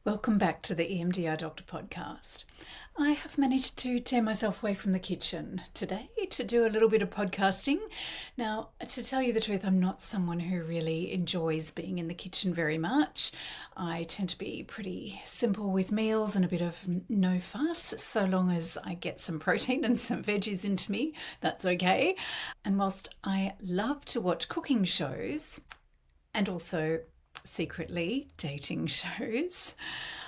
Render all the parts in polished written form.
Welcome back to the EMDR Doctor podcast. I have managed to tear myself away from the kitchen today to do a little bit of podcasting. Now, to tell you the truth, I'm not someone who really enjoys being in the kitchen very much. I tend to be pretty simple with meals and a bit of no fuss, so long as I get some protein and some veggies into me, that's okay. And whilst I love to watch cooking shows and also secretly dating shows,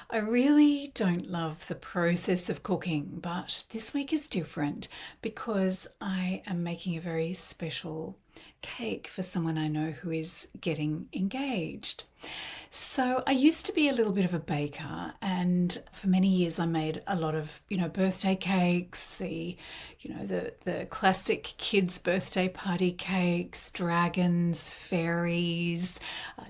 I really don't love the process of cooking, but this week is different because I am making a very special cake for someone I know who is getting engaged. So I used to be a little bit of a baker, and for many years I made a lot of, birthday cakes, the classic kids' birthday party cakes, dragons, fairies,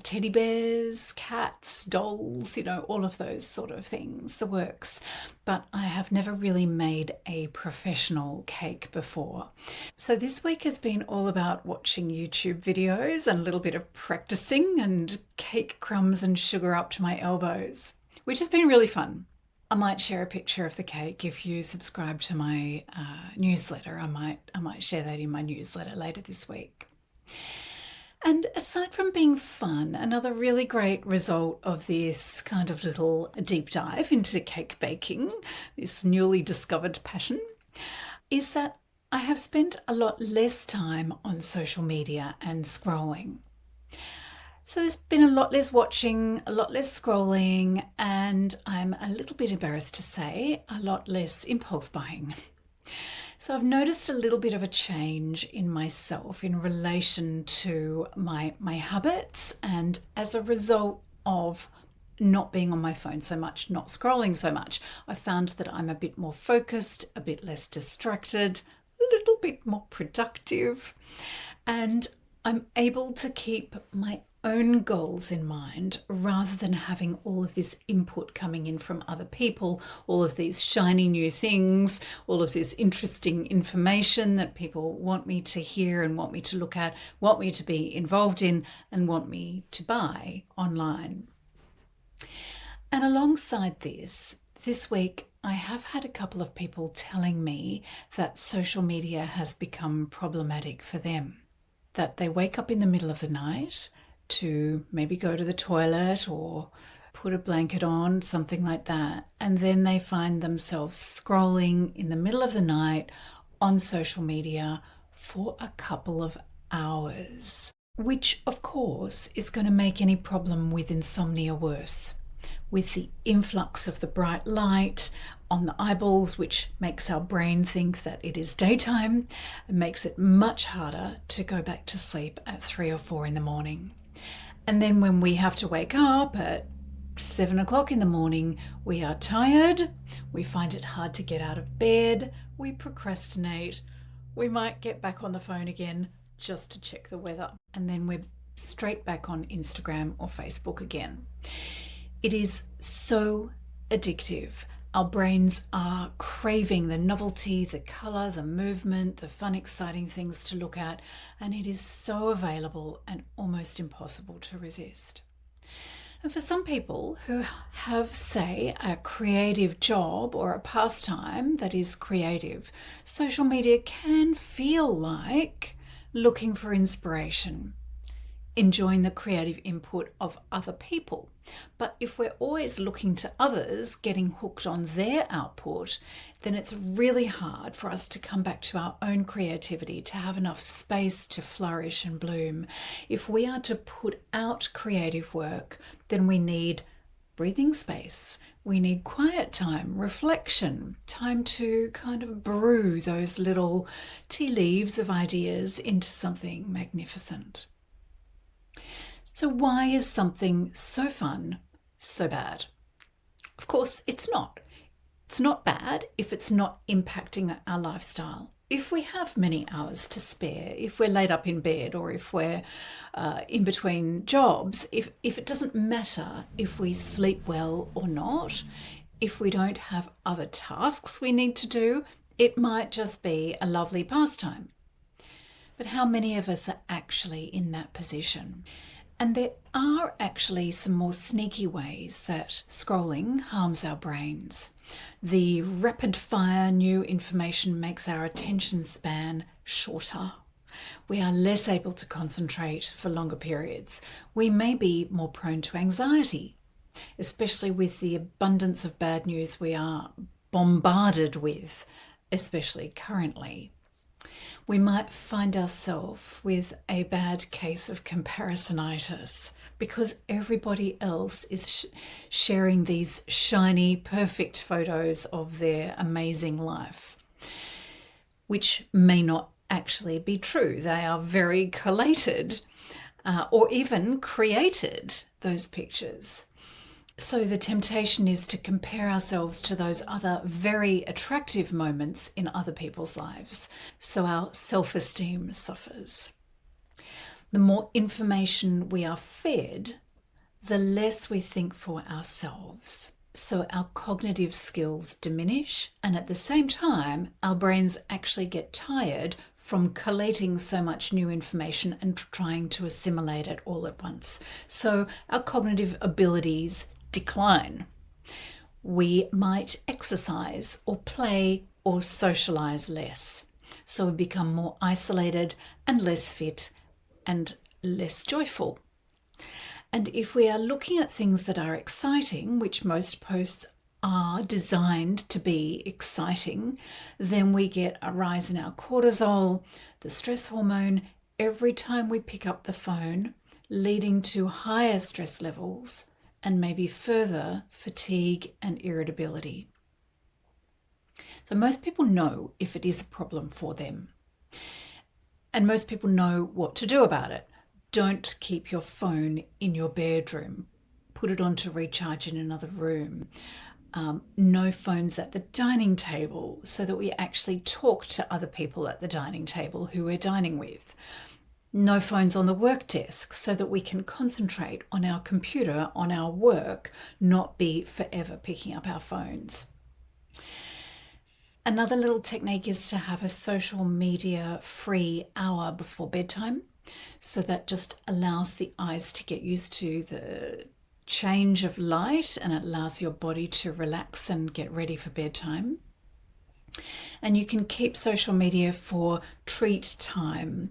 teddy bears, cats, dolls, all of those sort of things, the works. But I have never really made a professional cake before. So this week has been all about watching YouTube videos and a little bit of practicing and cake crumbs and sugar up to my elbows, which has been really fun. I might share a picture of the cake if you subscribe to my newsletter. I might share that in my newsletter later this week. And aside from being fun, another really great result of this kind of little deep dive into cake baking, this newly discovered passion, is that I have spent a lot less time on social media and scrolling. So there's been a lot less watching, a lot less scrolling, and I'm a little bit embarrassed to say, a lot less impulse buying. So I've noticed a little bit of a change in myself in relation to my habits, and as a result of not being on my phone so much, not scrolling so much, I found that I'm a bit more focused, a bit less distracted, a little bit more productive, and I'm able to keep my own goals in mind rather than having all of this input coming in from other people, all of these shiny new things, all of this interesting information that people want me to hear and want me to look at, want me to be involved in, and want me to buy online. And alongside this week, I have had a couple of people telling me that social media has become problematic for them, that they wake up in the middle of the night to maybe go to the toilet or put a blanket on, something like that, and then they find themselves scrolling in the middle of the night on social media for a couple of hours, which of course is going to make any problem with insomnia worse, with the influx of the bright light on the eyeballs, which makes our brain think that it is daytime and makes it much harder to go back to sleep at 3 or 4 in the morning. And then when we have to wake up at 7 o'clock in the morning, we are tired, we find it hard to get out of bed, we procrastinate, we might get back on the phone again just to check the weather, and then we're straight back on Instagram or Facebook again. It is so addictive. Our brains are craving the novelty, the colour, the movement, the fun, exciting things to look at, and it is so available and almost impossible to resist. And for some people who have, say, a creative job or a pastime that is creative, social media can feel like looking for inspiration, enjoying the creative input of other people. But if we're always looking to others, getting hooked on their output, then it's really hard for us to come back to our own creativity, to have enough space to flourish and bloom. If we are to put out creative work, then we need breathing space. We need quiet time, reflection, time to kind of brew those little tea leaves of ideas into something magnificent. So why is something so fun so bad? Of course, it's not. It's not bad if it's not impacting our lifestyle. If we have many hours to spare, if we're laid up in bed or if we're in between jobs, if it doesn't matter if we sleep well or not, if we don't have other tasks we need to do, it might just be a lovely pastime. But how many of us are actually in that position? And there are actually some more sneaky ways that scrolling harms our brains. The rapid fire new information makes our attention span shorter. We are less able to concentrate for longer periods. We may be more prone to anxiety, especially with the abundance of bad news we are bombarded with, especially currently. We might find ourselves with a bad case of comparisonitis because everybody else is sharing these shiny, perfect photos of their amazing life, which may not actually be true. They are very collated or even created, those pictures. So the temptation is to compare ourselves to those other very attractive moments in other people's lives. So our self-esteem suffers. The more information we are fed, the less we think for ourselves. So our cognitive skills diminish, and at the same time, our brains actually get tired from collating so much new information and trying to assimilate it all at once. So our cognitive abilities decline. We might exercise or play or socialize less. So we become more isolated and less fit and less joyful. And if we are looking at things that are exciting, which most posts are designed to be exciting, then we get a rise in our cortisol, the stress hormone, every time we pick up the phone, leading to higher stress levels and maybe further fatigue and irritability. So most people know if it is a problem for them. And most people know what to do about it. Don't keep your phone in your bedroom. Put it on to recharge in another room. No phones at the dining table so that we actually talk to other people at the dining table who we're dining with. No phones on the work desk so that we can concentrate on our computer, on our work, not be forever picking up our phones. Another little technique is to have a social media free hour before bedtime. So that just allows the eyes to get used to the change of light and it allows your body to relax and get ready for bedtime. And you can keep social media for treat time,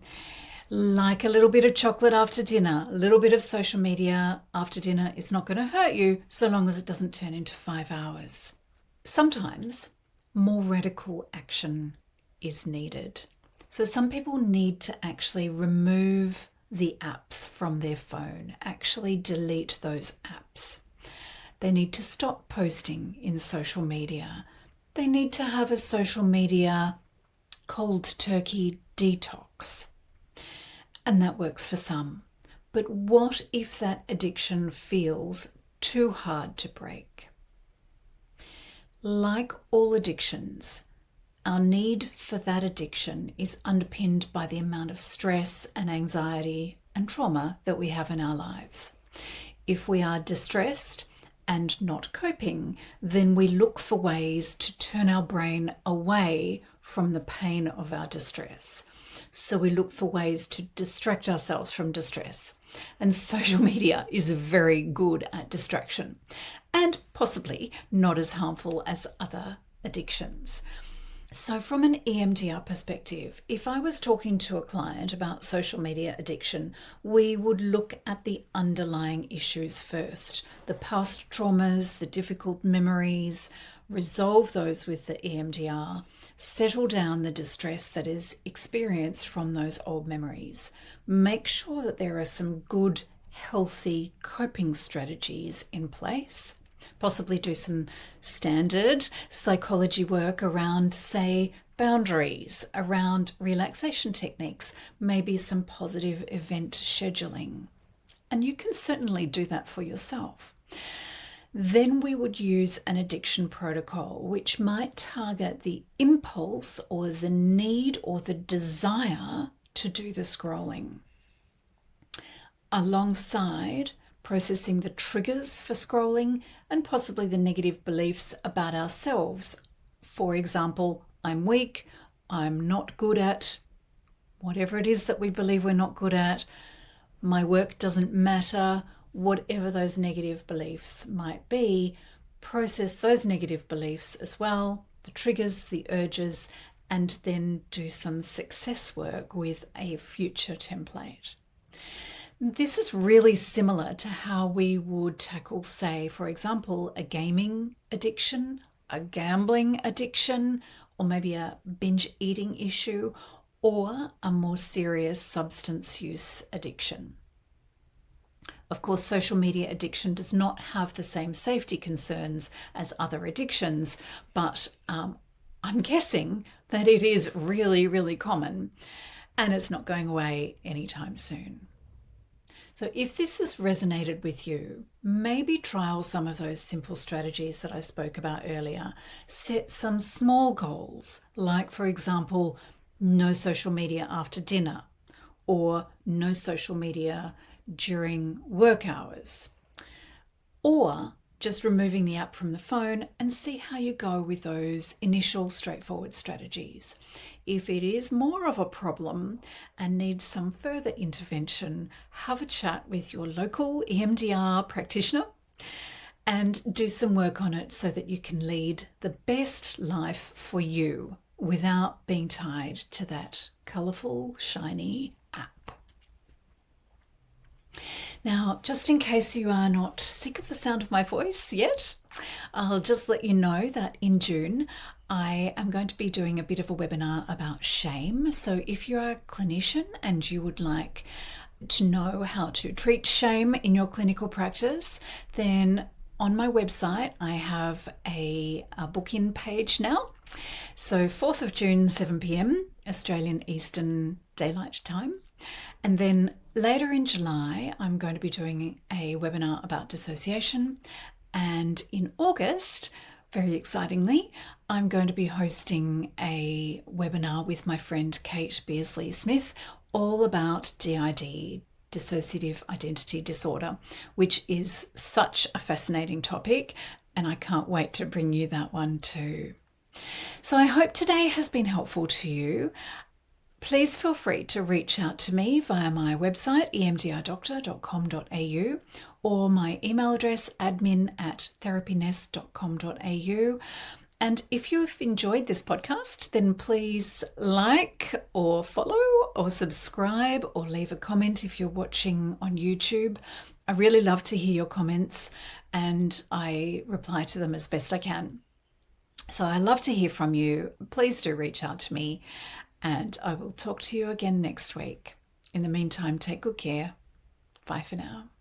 like a little bit of chocolate after dinner. A little bit of social media after dinner is not going to hurt you so long as it doesn't turn into 5 hours. Sometimes more radical action is needed. So some people need to actually remove the apps from their phone, actually delete those apps. They need to stop posting in social media. They need to have a social media cold turkey detox. And that works for some. But what if that addiction feels too hard to break? Like all addictions, our need for that addiction is underpinned by the amount of stress and anxiety and trauma that we have in our lives. If we are distressed and not coping, then we look for ways to turn our brain away from the pain of our distress. So we look for ways to distract ourselves from distress. And social media is very good at distraction and possibly not as harmful as other addictions. So from an EMDR perspective, if I was talking to a client about social media addiction, we would look at the underlying issues first, the past traumas, the difficult memories, resolve those with the EMDR, settle down the distress that is experienced from those old memories, make sure that there are some good, healthy coping strategies in place, possibly do some standard psychology work around, say, boundaries, around relaxation techniques, maybe some positive event scheduling. And you can certainly do that for yourself. Then we would use an addiction protocol, which might target the impulse or the need or the desire to do the scrolling, alongside processing the triggers for scrolling and possibly the negative beliefs about ourselves. For example, I'm weak, I'm not good at whatever it is that we believe we're not good at, my work doesn't matter, whatever those negative beliefs might be, process those negative beliefs as well, the triggers, the urges, and then do some success work with a future template. This is really similar to how we would tackle, say, for example, a gaming addiction, a gambling addiction, or maybe a binge eating issue, or a more serious substance use addiction. Of course, social media addiction does not have the same safety concerns as other addictions, but I'm guessing that it is really, really common, and it's not going away anytime soon. So if this has resonated with you, maybe trial some of those simple strategies that I spoke about earlier. Set some small goals, like, for example, no social media after dinner, or no social media during work hours, or just removing the app from the phone, and see how you go with those initial straightforward strategies. If it is more of a problem and needs some further intervention, have a chat with your local EMDR practitioner and do some work on it so that you can lead the best life for you without being tied to that colourful, shiny app. Now, just in case you are not sick of the sound of my voice yet, I'll just let you know that in June, I am going to be doing a bit of a webinar about shame. So if you're a clinician and you would like to know how to treat shame in your clinical practice, then on my website, I have a book-in page now. So 4th of June, 7 p.m, Australian Eastern Daylight Time. And then later in July, I'm going to be doing a webinar about dissociation. And in August, very excitingly, I'm going to be hosting a webinar with my friend Kate Beersley-Smith all about DID, dissociative identity disorder, which is such a fascinating topic, and I can't wait to bring you that one too. So I hope today has been helpful to you. Please feel free to reach out to me via my website, emdrdoctor.com.au, or my email address, admin@therapynest.com.au. And if you've enjoyed this podcast, then please like or follow or subscribe or leave a comment if you're watching on YouTube. I really love to hear your comments and I reply to them as best I can. So I love to hear from you. Please do reach out to me and I will talk to you again next week. In the meantime, take good care. Bye for now.